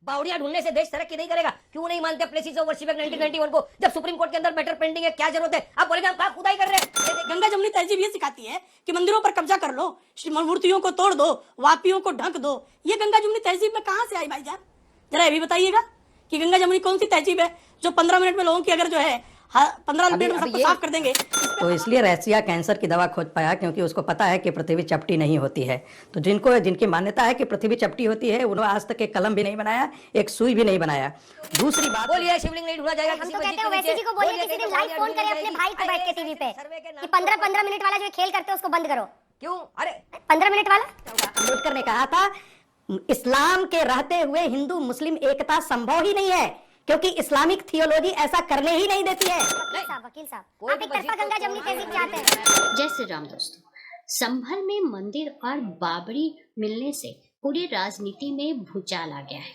बावड़ियां ढूंढने से देश तरक्की नहीं करेगा। क्यों नहीं मानते प्लेसेस ऑफ वर्शिप एक्ट 1991 को, जब सुप्रीम कोर्ट के अंदर मैटर पेंडिंग है? क्या जरूरत है? आप बोलेंगे हम कहाँ खुदाई कर रहे हैं। गंगा जमुनी तहजीब ये सिखाती है कि मंदिरों पर कब्जा कर लो, मूर्तियों को तोड़ दो, वापियों को ढक दो। ये गंगा जमुनी तहजीब में कहाँ से आई भाईजान? जरा ये भी बताइएगा कि गंगा जमुनी कौन सी तहजीब है जो 15 मिनट में लोगों की अगर जो है 15 मिनट में सबको साफ कर देंगे। तो इसलिए रसिया कैंसर की दवा खोज पाया क्योंकि उसको पता है कि पृथ्वी चपटी नहीं होती है। तो जिनकी मान्यता है कि पृथ्वी चपटी होती है, उन्होंने आज तक एक कलम भी नहीं बनाया, एक सुई भी नहीं बनाया। दूसरी बात, बोलिए शिवलिंग नहीं ढूंढा जाएगा। हम तो कहते हैं वैसे जी को बोलिए किसी दिन लाइव फोन करें अपने भाई को बैठ के टीवी पे कि 15-15 मिनट वाला जो खेल करते हो उसको बंद करो। क्यों? अरे 15 मिनट वाला अम्बेडकर ने कहा था इस्लाम के रहते हुए हिंदू मुस्लिम एकता संभव ही नहीं है, क्योंकि इस्लामिक थियोलॉजी ऐसा करने ही नहीं देती है। वकील साहब आप एक तरफा गंगा जमुनी तहजीब चाहते हैं। जय श्री राम दोस्तों। संभल में मंदिर और बाबरी मिलने से पूरी राजनीति में भूचाल आ गया है।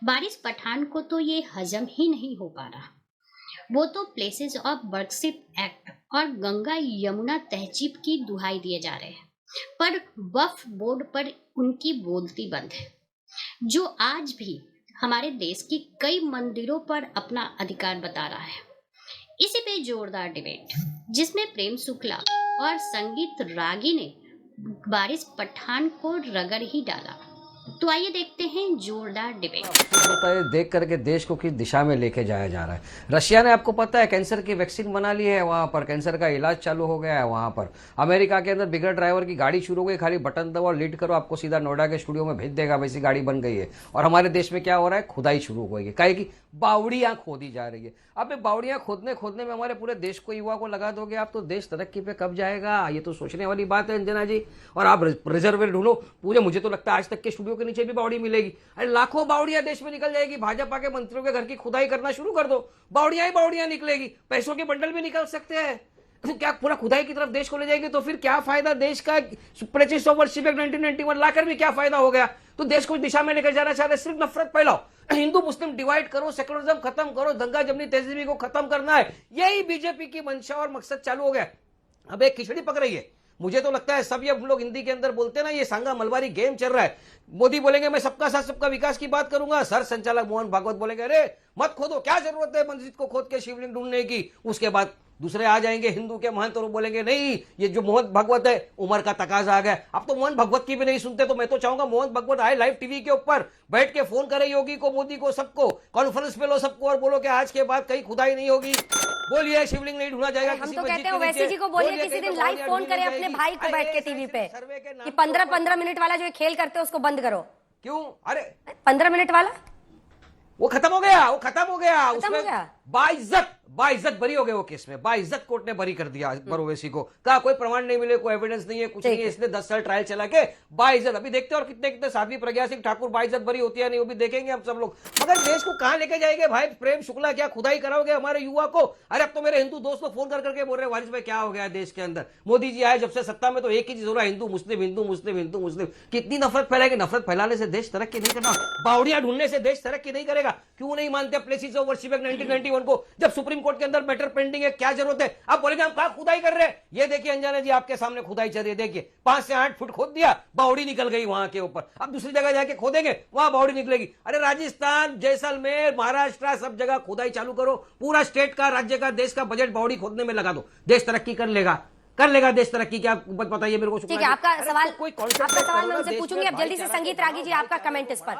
बारिश पठान को तो ये हजम ही नहीं हो पा रहा। वो तो प्लेसेस ऑफ वर्शिप एक्ट और गंगा यमुना तहजीब की दुहाई दिए जा रहे हैं, पर वक्फ बोर्ड पर उनकी बोलती बंद है, जो आज भी हमारे देश की कई मंदिरों पर अपना अधिकार बता रहा है। इसी पे जोरदार डिबेट जिसमें प्रेम शुक्ला और संगीत रागी ने बारिश पठान को रगड़ ही डाला। तो आइए देखते हैं जोरदार डिबेट। होता है देख करके देश को किस दिशा में लेके जाया जा रहा है। रशिया ने आपको पता है कैंसर की वैक्सीन बना ली है, वहां पर कैंसर का इलाज चालू हो गया है। वहां पर अमेरिका के अंदर बिगर ड्राइवर की गाड़ी शुरू हो गई, खाली बटन दबाओ लीड करो, आपको सीधा नोएडा के स्टूडियो में भेज देगा, वैसी गाड़ी बन गई है। और हमारे देश में क्या हो रहा है? खुदाई शुरू हो गई है, काहे की बावड़ियां खोदी जा रही है। अब ये बावड़ियां खोदने में हमारे पूरे देश को, युवा को लगा दोगे आप, तो देश तरक्की पे कब जाएगा? ये तो सोचने वाली बात है अंजना जी। और आप रिजर्व ढूंढो पूरे, मुझे तो लगता है आज तक के स्टूडियो के नीचे भी बावड़ी मिलेगी। अरे लाखों बावड़ियां देश में निकल जाएगी। भाजपा के मंत्रियों के घर की खुदाई करना शुरू कर दो, बावड़ियां ही बावड़ियां निकलेगी। पैसों के बंडल भी निकल सकते हैं। क्या पूरा खुदाई की तरफ देश को ले जाएगी? तो फिर क्या फायदा देश का? प्लेसेस ऑफ वर्शिप एक्ट 1991 लाकर भी क्या फायदा हो गया? तो देश को दिशा में लेकर जाना चाहते, सिर्फ नफरत फैलाओ, हिंदू मुस्लिम डिवाइड करो, सेकुलरिज्म खत्म करो, गंगा जमुनी तहजीबी को खत्म करना है, यही बीजेपी की मंशा और मकसद चालू हो गया। अब एक खिचड़ी पक रही है। मुझे तो लगता है सब ये हम लोग हिंदी के अंदर बोलते हैं ना, ये सांगा मलबारी गेम चल रहा है। मोदी बोलेंगे मैं सबका साथ सबका विकास की बात करूंगा, सर संचालक मोहन भागवत बोलेंगे अरे मत खोदो, क्या जरूरत है मस्जिद को खोद के शिवलिंग ढूंढने की। उसके बाद दूसरे आ जाएंगे हिंदू के महंत और बोलेंगे नहीं ये जो मोहन भागवत है उम्र का तकाजा आ गया। अब तो मोहन भागवत की भी नहीं सुनते। तो मैं तो चाहूंगा मोहन भागवत आए लाइव टीवी के ऊपर, बैठ के फोन करे योगी को, मोदी को, सबको कॉन्फ्रेंस पे लो सबको, और बोलो कि आज के बाद कहीं खुदाई नहीं होगी। बोलिए शिवलिंग नहीं ढूंढा जाएगा। हम तो कहते हैं वैसे जी को बोलिए किसी दिन लाइव फोन करें अपने भाई को बैठ के टीवी पे कि 15-15 मिनट वाला जो खेल करते हो उसको बंद करो। क्यों? अरे 15 मिनट वाला वो खत्म हो गया, वो खत्म हो गया। खत्म हो गया। बाइज्जत बरी हो गए वो केस में। बाइज्जत कोर्ट ने बरी कर दिया अकबर ओवैसी को। कहा कोई प्रमाण नहीं मिले, कोई एविडेंस नहीं है, कुछ नहीं है, इसने 10 साल ट्रायल चला के बाइज्जत। अभी देखते हैं और कितने कितने साध्वी प्रज्ञा सिंह ठाकुर बाइज्जत बरी होती है नहीं, वो भी देखेंगे हम सब लोग। मगर देश को कहां लेके जाएंगे भाई? प्रेम शुक्ला क्या खुदाई कराओगे हमारे युवा को? अरे अब तो मेरे हिंदू दोस्त लोग फोन कर करके बोल रहे हैं वारिस भाई क्या हो गया देश के अंदर? मोदी जी आए जब से सत्ता में तो एक ही चीज हो रहा है, हिंदू मुस्लिम हिंदू मुस्लिम हिंदू मुस्लिम। कितनी नफरत फैलाएगी? नफरत फैलाने से देश तरक्की नहीं करना, बावड़ियां ढूंढने से देश तरक्की नहीं करेगा। क्यों नहीं मानते प्लेसेस ऑफ वर्शिप एक्ट 1991 को, जब सुप्रीम कोर्ट के अंदर मैटर पेंडिंग है? क्या जरूरत है? आप बोलेंगे हम कहां खुदाई कर रहे हैं? ये देखिए अंजना जी आपके सामने खुदाई चल रही है, देखिए 5 से 8 फुट खोद दिया, बावड़ी निकल गई वहां के ऊपर। अब दूसरी जगह जाके खोदेंगे, वहां बावड़ी निकलेगी। अरे राजस्थान, जैसलमेर, महाराष्ट्र, सब जगह खुदाई चालू करो। पूरा स्टेट का, राज्य का, देश का बजट बावड़ी खोदने में लगा दो, देश तरक्की कर लेगा देश तरक्की। क्या बताइए मेरे को? ठीक है, आपका सवाल मैं उनसे पूछूंगी। अब जल्दी से संगीत रागी जी आपका कमेंट इस पर।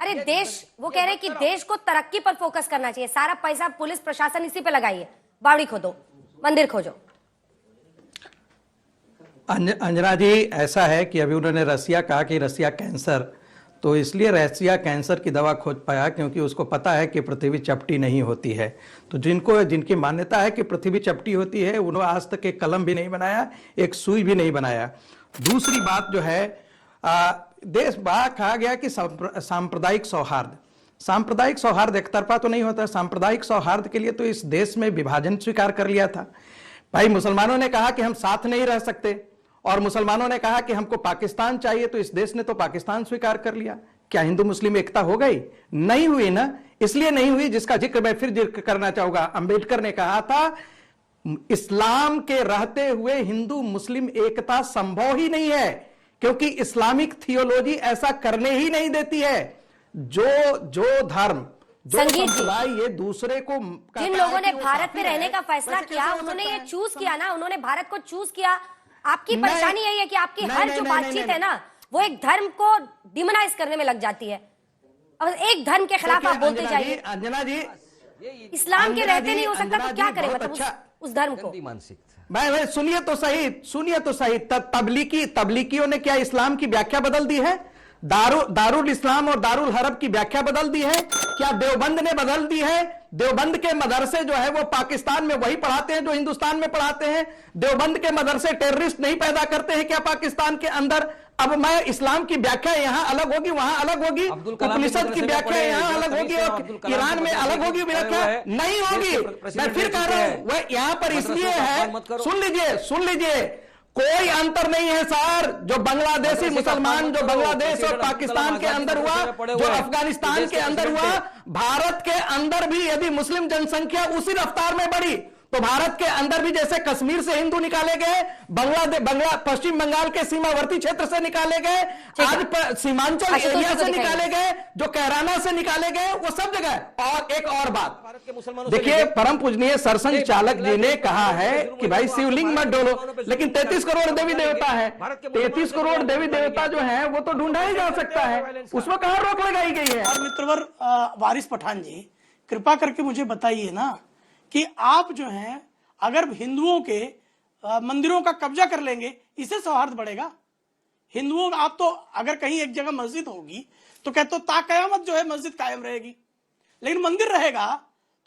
अरे देश, वो कह रहे हैं कि देश को तरक्की पर फोकस करना चाहिए, सारा पैसा पुलिस प्रशासन इसी पे लगाइए, बावड़ी खोदो, मंदिर खोजो। अंजना जी, ऐसा है कि अभी उन्होंने रसिया कहा कि रसिया कैंसर, तो इसलिए रसिया कैंसर की दवा खोज पाया क्योंकि उसको पता है कि पृथ्वी चपटी नहीं होती है। तो जिनकी मान्यता है कि पृथ्वी चपटी होती है, उन्होंने आज तक एक कलम भी नहीं बनाया, एक सुई भी नहीं बनाया। दूसरी बात जो है, देश बाहर कहा गया कि सांप्रदायिक सौहार्द एक तरफा तो नहीं होता। सांप्रदायिक सौहार्द के लिए तो इस देश में विभाजन स्वीकार कर लिया था भाई। मुसलमानों ने कहा कि हम साथ नहीं रह सकते, और मुसलमानों ने कहा कि हमको पाकिस्तान चाहिए, तो इस देश ने तो पाकिस्तान स्वीकार कर लिया। क्या हिंदू मुस्लिम एकता हो गई? नहीं हुई ना। इसलिए नहीं हुई, जिसका जिक्र मैं फिर जिक्र करना चाहूंगा। अंबेडकर ने कहा था इस्लाम के रहते हुए हिंदू मुस्लिम एकता संभव ही नहीं है, क्योंकि इस्लामिक थियोलॉजी ऐसा करने ही नहीं देती है। जो धर्म, जो संगीत जी, संप्रदाय ये दूसरे को जिन लोगों ने भारत में रहने का फैसला किया, उन्होंने ये चूज किया ना, उन्होंने भारत को चूज किया। आपकी परेशानी यही है कि आपकी हर जो बातचीत है ना, वो एक धर्म को डिमोनाइज करने में लग जाती है। और एक धर्म के खिलाफ आप बोलते जाइए। अंजना जी, इस्लाम के रहते नहीं हो सकता तो क्या करें, मतलब उस धर्म को। भाई सुनिए तो सही, तबलीगियों ने क्या इस्लाम की व्याख्या बदल दी है? दारुल इस्लाम और दारुल हरब की व्याख्या बदल दी है क्या? देवबंद ने बदल दी है। देवबंद के मदरसे जो है वो पाकिस्तान में वही पढ़ाते हैं जो हिंदुस्तान में पढ़ाते हैं। देवबंद के मदरसे टेररिस्ट नहीं पैदा करते हैं क्या पाकिस्तान के अंदर? अब मैं इस्लाम की व्याख्या यहां अलग होगी, वहां अलग होगी, उपनिषद की व्याख्या यहां अलग होगी और ईरान में अलग होगी व्याख्या? नहीं होगी। मैं फिर कह रहा हूं वह यहां पर इसलिए है, सुन लीजिए, कोई अंतर नहीं है सर। जो बांग्लादेशी मुसलमान जो बांग्लादेश और पाकिस्तान के अंदर हुआ, जो अफगानिस्तान के अंदर हुआ, भारत के अंदर भी यदि मुस्लिम जनसंख्या उसी रफ्तार में बढ़ी तो भारत के अंदर भी जैसे कश्मीर से हिंदू निकाले गए, पश्चिम बंगाल के सीमावर्ती क्षेत्र से निकाले गए, आज सीमांचल एरिया से निकाले गए, जो कैराना से निकाले गए, वो सब जगह। और एक और बात देखिए, परम पूजनीय सरसंघ चालक जी ने कहा है कि भाई शिवलिंग मत डोलो, लेकिन 33 करोड़ देवी देवता है। 33 करोड़ देवी देवता जो है वो तो ढूंढा ही जा सकता है, उसमें कहां रोक लगाई गई है? और मित्रवर वारिस पठान जी, कृपा करके मुझे बताइए ना कि आप जो हैं अगर हिंदुओं के मंदिरों का कब्जा कर लेंगे, इससे सौहार्द बढ़ेगा? हिंदुओं आप तो अगर कहीं एक जगह मस्जिद होगी तो कहते हो ताकयामत जो है मस्जिद कायम रहेगी, लेकिन मंदिर रहेगा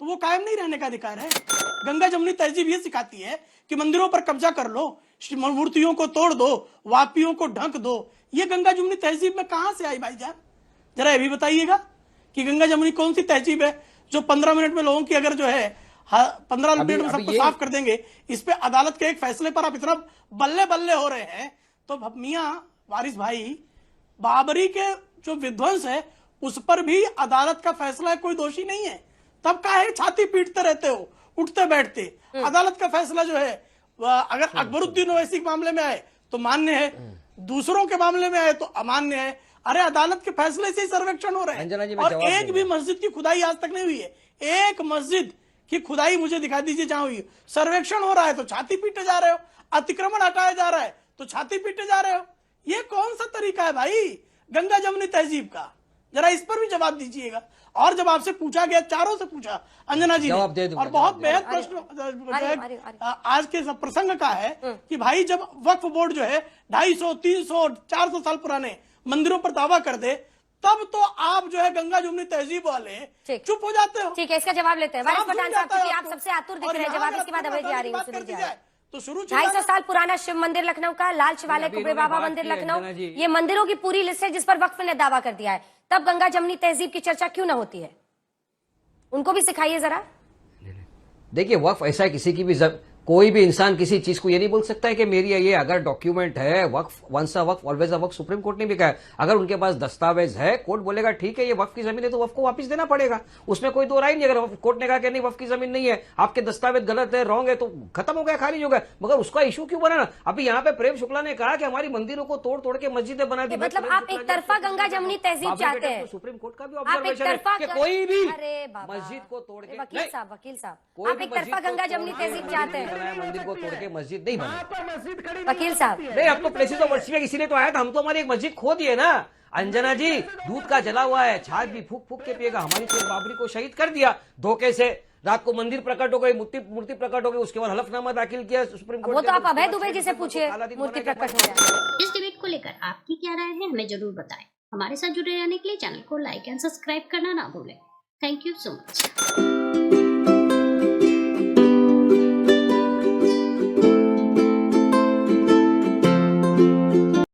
तो वो कायम नहीं रहने का अधिकार है। गंगा जमुनी तहजीब ये सिखाती है कि मंदिरों पर कब्जा कर लो, मूर्तियों को तोड़ दो, वापियों को ढक दो। ये गंगा जमुनी तहजीब में कहां से आई भाईजान? जरा ये भी बताइएगा कि गंगा जमुनी कौन सी तहजीब है जो 15 मिनट में लोगों की अगर जो है 15 मिनट में सबको साफ कर देंगे। इस पे अदालत के एक फैसले पर आप इतना बल्ले बल्ले हो रहे हैं, तो मियां वारिस भाई, बाबरी के जो विध्वंस है उस पर भी अदालत का फैसला है, कोई दोषी नहीं है, तब काहे छाती पीटते रहते हो, उठते बैठते? अदालत का फैसला जो है अगर अकबरुद्दीन ओवैसी के मामले में आए तो मान्य है, दूसरों के मामले में आए तो अमान्य है। अरे अदालत के फैसले से ही सर्वेक्षण हो रहे हैं, और एक भी मस्जिद की खुदाई आज तक नहीं हुई है। एक मस्जिद की खुदाई मुझे दिखा दीजिए जहां हुई। सर्वेक्षण हो रहा है तो छाती पीटे जा रहे हो, अतिक्रमण हटाया जा रहा है तो छाती पीटे जा रहे हो। ये कौन सा तरीका है भाई गंगा जमुनी तहजीब का? जरा इस पर भी जवाब दीजिएगा। और जब आपसे पूछा गया, चारों से पूछा, अंजना जी ने, और बहुत बेहद प्रश्न आज के प्रसंग का है कि भाई जब वक्फ बोर्ड जो है 250, 300, 400 साल पुराने मंदिरों पर दावा कर दे, तब तो आप जो है गंगा जमुनी तहजीब वाले चुप हो जाते हो। ठीक है, इसका जवाब लेते हैं। वारिस पठान साहब, क्योंकि आप सबसे आतुर दिख रहे हैं जवाब, इसके बाद अभय जी आ रही है। तो शुरू 250 साल पुराना शिव मंदिर लखनऊ का, लाल शिवालय, कुबेर बाबा मंदिर लखनऊ, ये मंदिरों की पूरी लिस्ट है जिस पर वक्फ ने दावा कर दिया है। तब गंगा जमुनी तहजीब की चर्चा क्यों ना होती है? उनको भी सिखाइए जरा। देखिए, वक्फ ऐसा है, किसी की भी कोई भी इंसान किसी चीज को ये नहीं बोल सकता है कि मेरी ये अगर डॉक्यूमेंट है, waqf once a waqf always a waqf, Supreme Court ने भी कहा है। अगर उनके पास दस्तावेज है, कोर्ट बोलेगा ठीक है ये वक्फ की जमीन है तो वक्फ को वापस देना पड़ेगा, उसमें कोई दो राय नहीं। अगर कोर्ट ने कहा कि नहीं वक्फ की जमीन नहीं है, आपके दस्तावेज गलत है, रॉन्ग है, तो खत्म हो गया, खारिज हो गया। मगर उसका इशू क्यों बना ना? अभी यहाँ पे प्रेम शुक्ला ने कहा कि हमारी मंदिरों को तोड़ तोड़ के मस्जिदें बना दी। मतलब आप एक तरफा गंगा जमुनी तहजीब चाहते हैं? सुप्रीम कोर्ट का भी आप एक ऑब्जर्वेशन है तरफा कि कोई भी मस्जिद को तोड़ के, वकील साहब आप एक तरफा गंगा जमुनी तहजीब चाहते हैं? मंदिर को तोड़ के मस्जिद नहीं बना। वकील साहब, नहीं, अब तो प्लेसेस ऑफ वर्शिप इसीलिए तो आया था, हम तो हमारी एक मस्जिद खो दिए ना। अंजना जी, दूध का जला हुआ है, छाछ भी फूक फूक के पिएगा। हमारी तो बाबरी को शहीद कर दिया धोखे से। रात को मंदिर प्रकट हो गई, मूर्ति प्रकट हो गई, उसके बाद हलफनामा दाखिल किया सुप्रीम कोर्ट। वो तो आप अभय दुबे जी से पूछिए, मूर्ति प्रकट हो जाए। इस डिबेट को लेकर आपकी क्या राय है हमें जरूर बताएं। हमारे साथ जुड़े रहने के लिए चैनल को लाइक एंड सब्सक्राइब करना ना भूलें। Thank you so much.